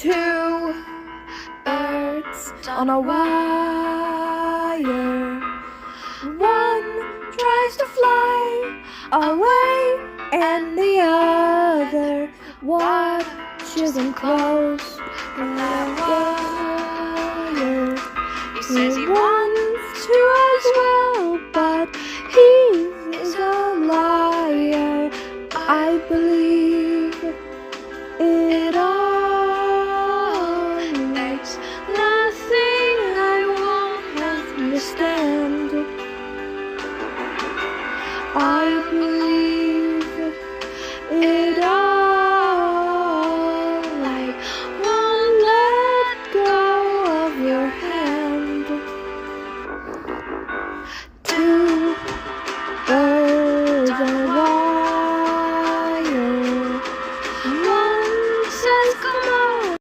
two birds on a wire. One tries to fly away, and the other watches him close from that wire. He says he wants